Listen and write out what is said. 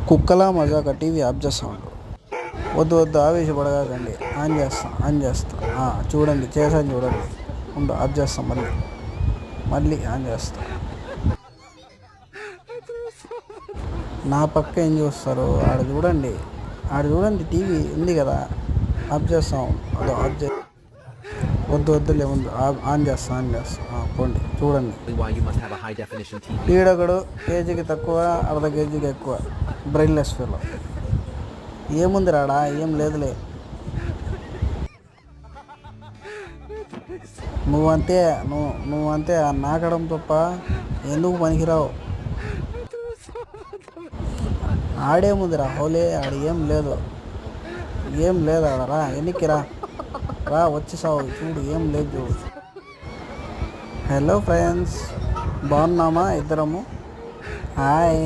కుక్కలా మజాక TV off చేస్తామండు. వద్దు వద్దు ఆవేశపడగాకండి. ఆన్ చేస్తా చూడండి చేశాను చూడండి. ఉండు ఆఫ్ చేస్తాం మళ్ళీ ఆన్ చేస్తా. నా పక్క ఏం చూస్తారు ఆడ చూడండి టీవీ ఉంది కదా. ఆఫ్ చేస్తాం అదో ఆఫ్ చే వద్దులే ముందు ఆన్ చేస్తా పోండి చూడండి. ఈడొకడు కేజీకి తక్కువ అర్ధ కేజీకి ఎక్కువ బ్రెయిన్లెస్ ఫెలో. ఏముంది రాడా ఏం లేదులే. నువ్వంతే నాకడం తప్ప ఎందుకు పనికిరావు. ఆడేముందిరా హోలే ఆడ ఏం లేదు ఆడరా ఎన్నికిరా వచ్చి సావు చూడు ఏం లేదు చూడు. హలో ఫ్రెండ్స్, బాగున్నామా ఇద్దరము? హాయ్.